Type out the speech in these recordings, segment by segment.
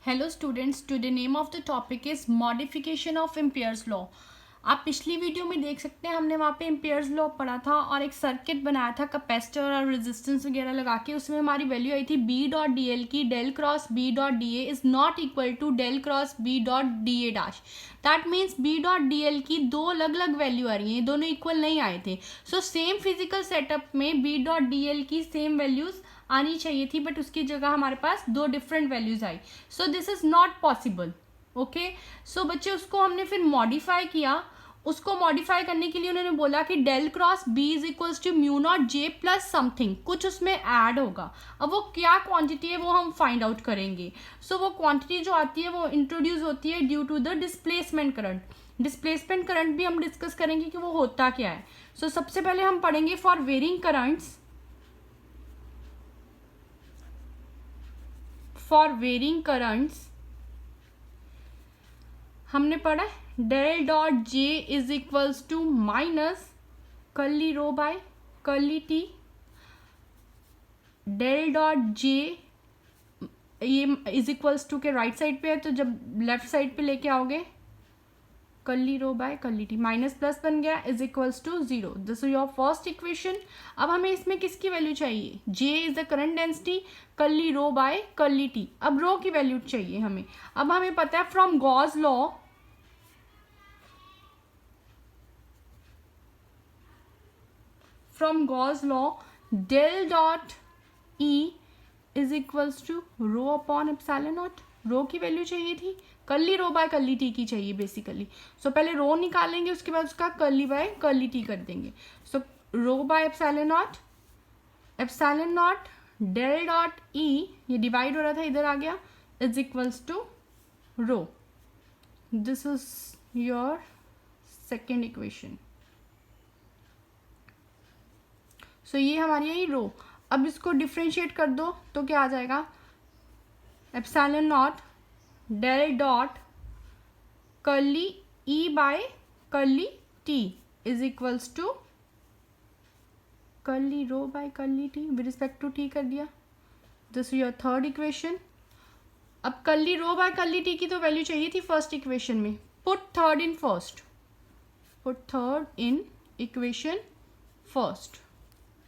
Hello students, today name of the topic is modification of Ampere's law. आप पिछली video में देख सकते हैं, हमने वहाँ पे एम्पियर्स लॉ पढ़ा था और एक सर्किट बनाया था कैपेसिटर और रेजिस्टेंस वगैरह लगा के। उसमें हमारी वैल्यू आई थी बी डॉट डी एल की del cross B dot D A is not equal to del cross B dot D A dash. That means B dot D L की दो अलग अलग वैल्यू आ रही हैं, दोनों इक्वल नहीं आए थे। सो सेम फिजिकल सेटअप में बी डॉट डी एल की सेम वैल्यूज आनी चाहिए थी, बट उसकी जगह हमारे पास दो डिफरेंट वैल्यूज आई। So this is not possible. Okay, so बच्चे उसको हमने फिर मॉडिफाई किया। उसको मॉडिफाई करने के लिए उन्होंने बोला कि del cross B is equals to mu not J plus something, कुछ उसमें ऐड होगा। अब वो क्या क्वांटिटी है वो हम फाइंड आउट करेंगे। सो वो क्वांटिटी जो आती है वो इंट्रोड्यूस होती है due to the displacement current. Displacement current भी हम डिस्कस करेंगे कि वो होता क्या है। सो सबसे पहले हम पढ़ेंगे for varying currents. For varying currents हमने पढ़ा del dot J is equals to minus curly rho by curly T. Del dot J ये इज इक्वल्स टू के राइट साइड पे है, तो जब लेफ्ट साइड पे लेके आओगे curly rho by curly T, minus plus बन गया is equals to zero. This is your first equation. अब हमें इसमें किसकी वैल्यू चाहिए? J is the current density, curly rho by curly T. अब रो की वैल्यू चाहिए हमें। अब हमें पता है from Gauss law, from Gauss law del dot E is equals to rho upon epsilon naught. Rho की वैल्यू चाहिए थी, curly rho by curly T की चाहिए बेसिकली। सो पहले रो निकालेंगे, उसके बाद उसका कर्ली बाय कर्ली टी कर देंगे। So rho by epsilon not del dot E, ये डिवाइड हो रहा था इधर आ गया, is equals to rho. This is your second equation. So ये हमारी यही रो। अब इसको डिफ्रेंशिएट कर दो तो क्या आ जाएगा? Epsilon not del dot curly E by curly T is equals to curly rho by curly T with respect to T कर दिया। This is your third equation. अब curly rho by curly T की तो value चाहिए थी first equation में। Put third in first, put third in equation first.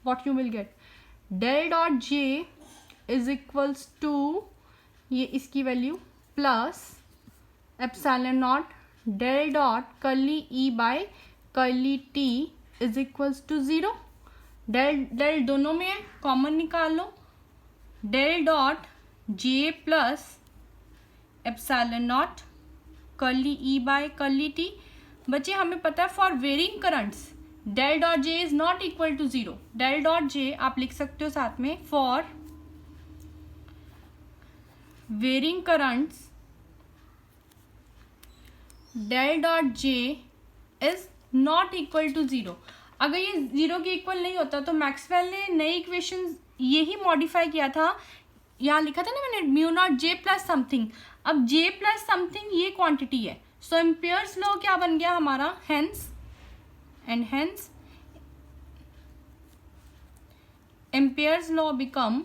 what you will get del dot j is equals to ये इसकी value plus epsilon not del dot curly E by curly T is equals to zero. Del del दोनों में है, common निकाल लो। Del dot J plus epsilon naught curly E by curly T. बच्चे हमें पता है for varying currents del dot J is not equal to zero. Del dot J आप लिख सकते हो साथ में for varying currents del dot J is not equal to zero. अगर ये जीरो के इक्वल नहीं होता तो मैक्सवेल ने नई इक्वेशन यही मॉडिफाई किया था। यहाँ लिखा था ना मैंने mu not J plus something. अब जे प्लस समथिंग ये क्वांटिटी है। सो एम्पियर्स लॉ क्या बन गया हमारा? Hence and hence Ampere's law become,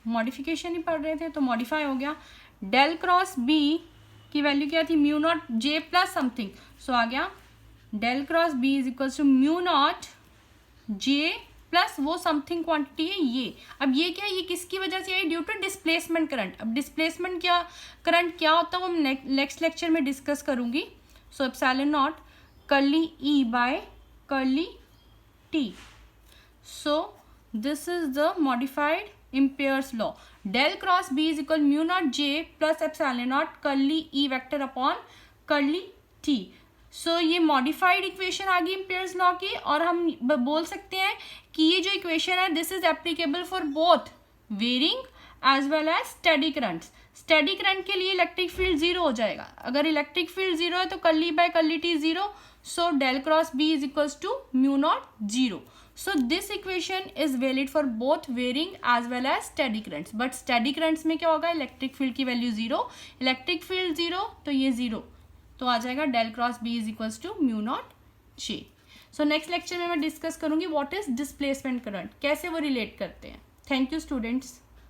modification ही पढ़ रहे थे तो मॉडिफाई हो गया। डेल क्रॉस बी की वैल्यू क्या थी? Mu not J plus something. So आ गया del cross B is equal to mu not J plus वो समथिंग क्वांटिटी है ये। अब ये क्या है? ये किसकी वजह से आई? Due to displacement current. अब डिस्प्लेसमेंट क्या करंट क्या होता है वो नेक्स्ट लेक्चर में डिस्कस करूंगी। So epsilon naught curly E by curly T. So this is the modified Ampere's law. Del cross B is equal mu naught J plus epsilon naught curly E vector upon curly T. So ये modified equation आ गई Ampere's law की, और हम बोल सकते हैं कि ये जो equation है this is applicable for both varying as well as steady currents. Steady current के लिए इलेक्ट्रिक फील्ड जीरो हो जाएगा। अगर इलेक्ट्रिक फील्ड जीरो है तो curly by curly T zero. So del cross B is equals to mu not zero. So this equation is valid for both varying as well as steady currents. But steady currents में क्या होगा? Electric field की value zero. Electric field zero तो ये zero, तो आ जाएगा del cross B is equals to mu not J. So next lecture में मैं डिस्कस करूंगी व्हाट इज डिस्प्लेसमेंट करंट, कैसे वो रिलेट करते हैं। Thank you students.